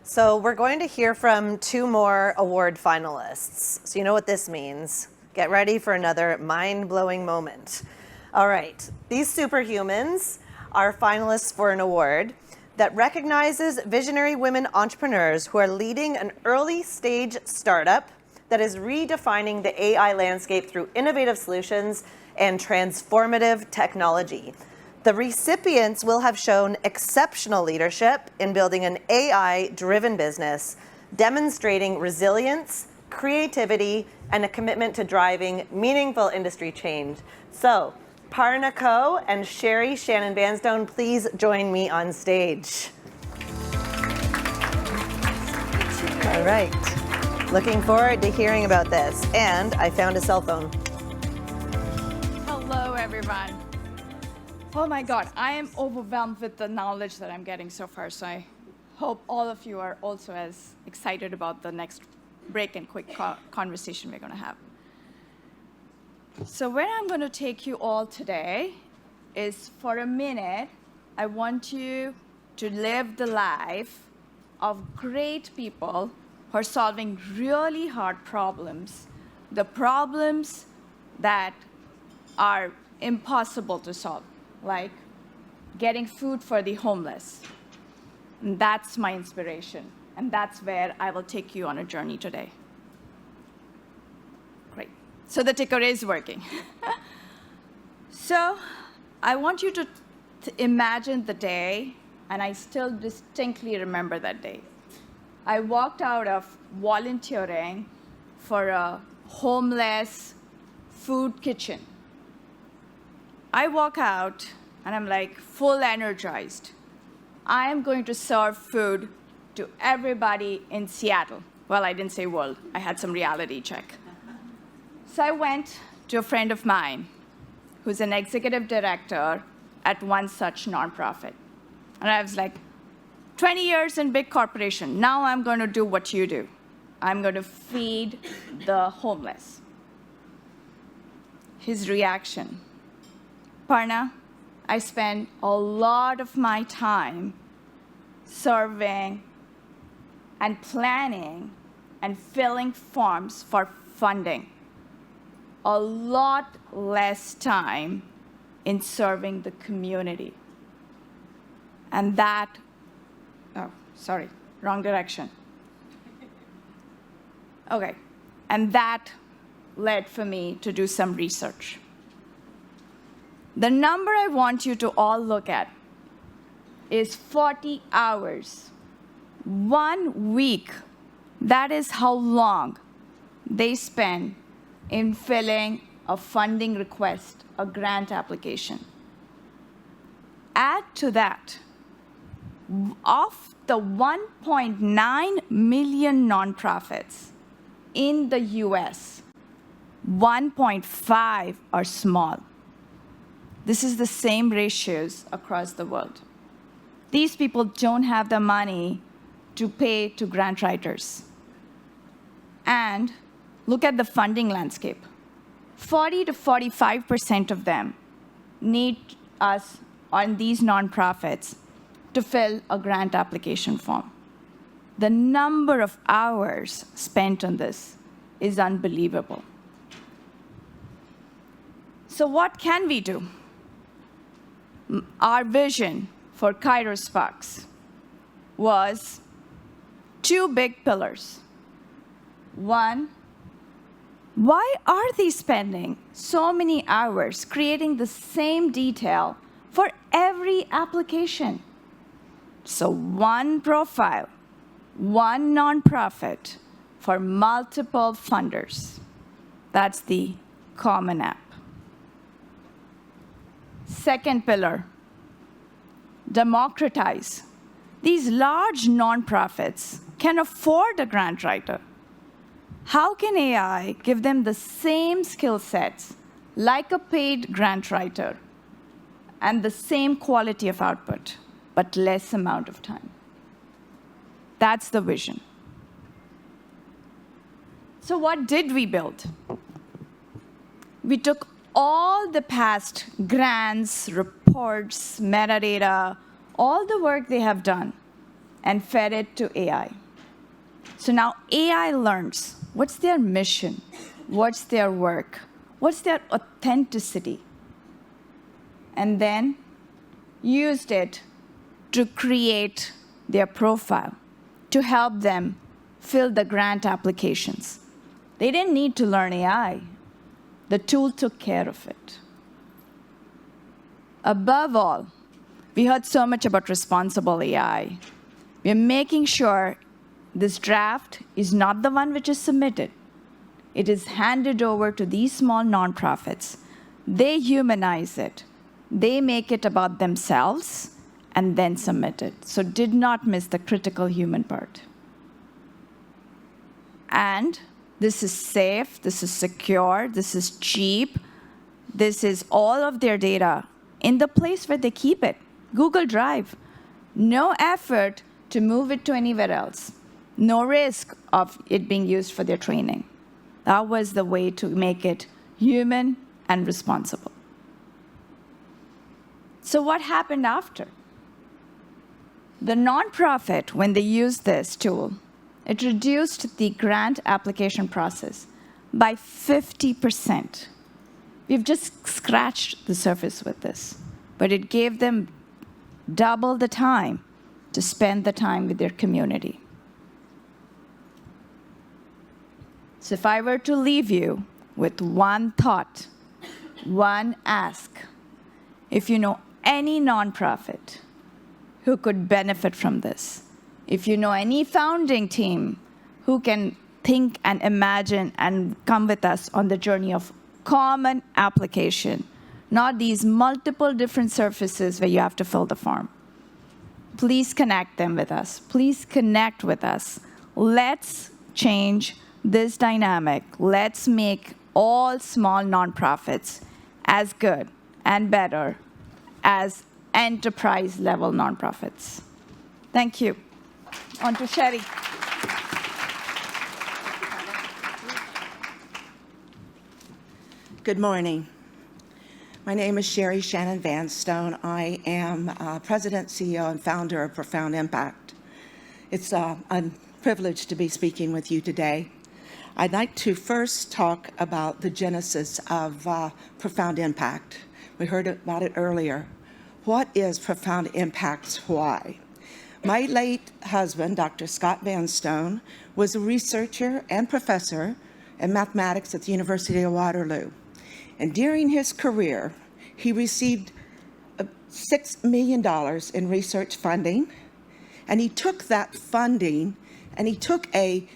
So we're going to hear from two more award finalists. So you know what this means. Get ready for another mind-blowing moment. All right, these superhumans are finalists for an award that recognizes visionary women entrepreneurs who are leading an early-stage startup that is redefining the AI landscape through innovative solutions and transformative technology. The recipients will have shown exceptional leadership in building an AI-driven business, demonstrating resilience, creativity, and a commitment to driving meaningful industry change. So, Parna Khot and Shannon-Vanstone, please join me on stage. All right. Looking forward to hearing about this. And I found a cell phone. Hello, everyone. Oh my God, I am overwhelmed with the knowledge that I'm getting so far. So I hope all of you are also as excited about the next break and quick conversation we're going to have. So where I'm going to take you all today is, for a minute, I want you to live the life of great people who are solving really hard problems, the problems that are impossible to solve, like getting food for the homeless. And that's my inspiration, and that's where I will take you on a journey today. Great. So the ticker is working. So I want you to imagine the day, and I still distinctly remember that day. I walked out of volunteering for a homeless food kitchen. I walk out, and I'm like full energized. I am going to serve food to everybody in Seattle. Well, I didn't say world. I had some reality check. So I went to a friend of mine who's an executive director at one such nonprofit. And I was like, 20 years in big corporation. Now I'm going to do what you do. I'm going to feed the homeless. His reaction: Parna, I spend a lot of my time serving and planning and filling forms for funding. A lot less time in serving the community. And that, oh, sorry, wrong direction. Okay, and that led for me to do some research. The number I want you to all look at is 40 hours. 1 week, that is how long they spend in filling a funding request, a grant application. Add to that, of the 1.9 million nonprofits in the US, 1.5 are small. This is the same ratios across the world. These people don't have the money to pay to grant writers. And look at the funding landscape. 40 to 45% of them need us on these nonprofits to fill a grant application form. The number of hours spent on this is unbelievable. So what can we do? Our vision for Kairos Sparks was 2 big pillars. One, why are they spending so many hours creating the same detail for every application? So one profile, one nonprofit for multiple funders. That's the common app. Second pillar, democratize. These large nonprofits can afford a grant writer. How can AI give them the same skill sets like a paid grant writer and the same quality of output, but less amount of time? That's the vision. So what did we build? We took all the past grants, reports, metadata, all the work they have done, and fed it to AI. So now AI learns what's their mission, what's their work, what's their authenticity, and then used it to create their profile, to help them fill the grant applications. They didn't need to learn AI. The tool took care of it. Above all, we heard so much about responsible AI. We're making sure this draft is not the one which is submitted. It is handed over to these small nonprofits. They humanize it. They make it about themselves and then submit it. So did not miss the critical human part. And this is safe, this is secure, this is cheap. This is all of their data in the place where they keep it, Google Drive. No effort to move it to anywhere else. No risk of it being used for their training. That was the way to make it human and responsible. So what happened after? The nonprofit, when they used this tool, it reduced the grant application process by 50%. We've just scratched the surface with this, but it gave them double the time to spend the time with their community. So if I were to leave you with one thought, one ask, if you know any nonprofit who could benefit from this, if you know any founding team who can think and imagine and come with us on the journey of common application, not these multiple different surfaces where you have to fill the form, please connect them with us. Please connect with us. Let's change this dynamic. Let's make all small nonprofits as good and better as enterprise-level nonprofits. Thank you. On to Sherry. Good morning. My name is Shannon-Vanstone. I am President, CEO, and founder of Profound Impact. It's a privilege to be speaking with you today. I'd like to first talk about the genesis of Profound Impact. We heard about it earlier. What is Profound Impact's why? My late husband, Dr. Shannon-Vanstone, was a researcher and professor in mathematics at the University of Waterloo. And during his career, he received $6 million in research funding, and he took that funding and he took a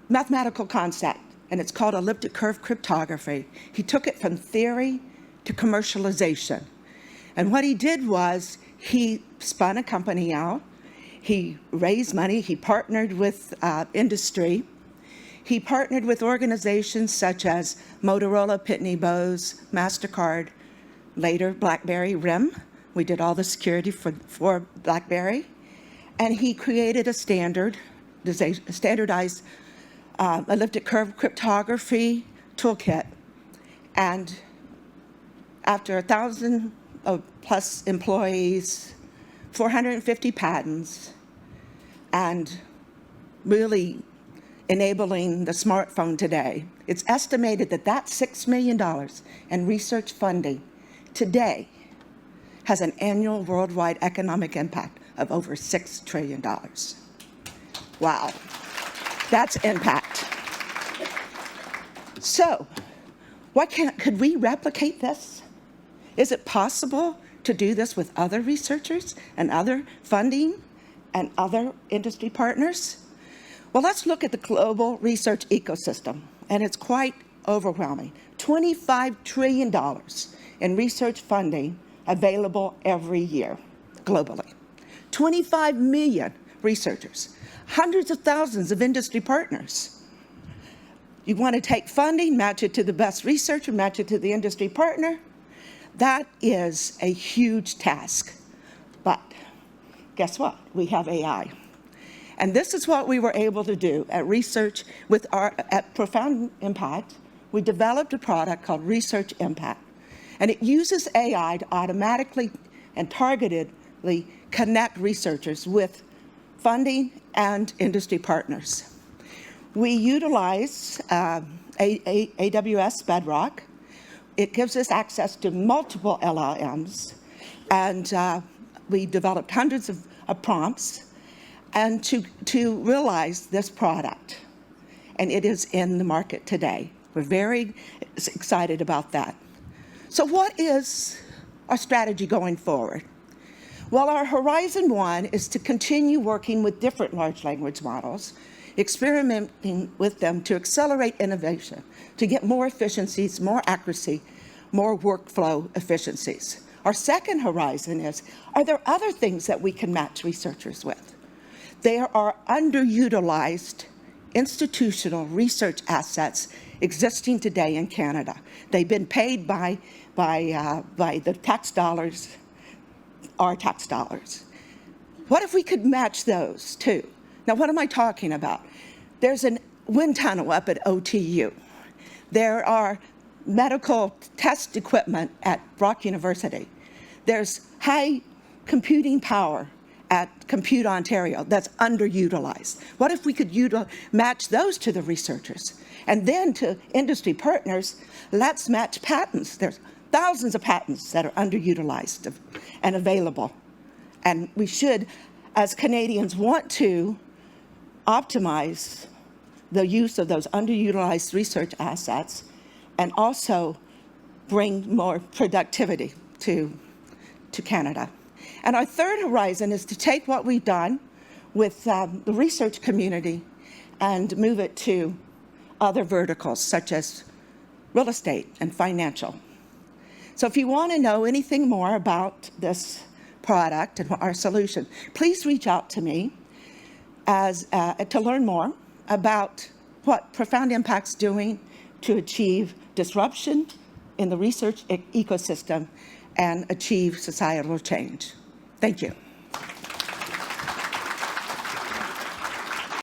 mathematical concept, and it's called elliptic curve cryptography. He took it from theory to commercialization. And what he did was he spun a company out, he raised money, he partnered with industry, he partnered with organizations such as Motorola, Pitney Bowes, MasterCard, later BlackBerry, RIM. We did all the security for BlackBerry. And he created a standardized elliptic curve cryptography toolkit. And after 1,000 plus employees, 450 patents, and really enabling the smartphone today, it's estimated that that $6 million in research funding today has an annual worldwide economic impact of over $6 trillion. Wow, that's impact. So, could we replicate this? Is it possible to do this with other researchers and other funding and other industry partners? Well, let's look at the global research ecosystem, and it's quite overwhelming. $25 trillion in research funding available every year globally. 25 million researchers, hundreds of thousands of industry partners. You want to take funding, match it to the best researcher, match it to the industry partner. That is a huge task. But guess what? We have AI. And this is what we were able to do at research at Profound Impact. We developed a product called Research Impact. And it uses AI to automatically and targetedly connect researchers with funding and industry partners. We utilize AWS Bedrock. It gives us access to multiple LLMs, and we developed hundreds of prompts and to realize this product. And it is in the market today. We're very excited about that. So what is our strategy going forward? Well, our Horizon 1 is to continue working with different large language models, experimenting with them to accelerate innovation, to get more efficiencies, more accuracy, more workflow efficiencies. Our second horizon is, are there other things that we can match researchers with? There are underutilized institutional research assets existing today in Canada. They've been paid by the tax dollars, our tax dollars. What if we could match those too? Now, what am I talking about? There's a wind tunnel up at OTU. There are medical test equipment at Brock University. There's high computing power at Compute Ontario that's underutilized. What if we could match those to the researchers? And then to industry partners, let's match patents. There's thousands of patents that are underutilized and available. And we should, as Canadians, want to optimize the use of those underutilized research assets and also bring more productivity to Canada. And our third horizon is to take what we've done with the research community and move it to other verticals, such as real estate and financial. So if you want to know anything more about this product and our solution, please reach out to me to learn more about what Profound Impact's doing to achieve disruption in the research ecosystem and achieve societal change. Thank you.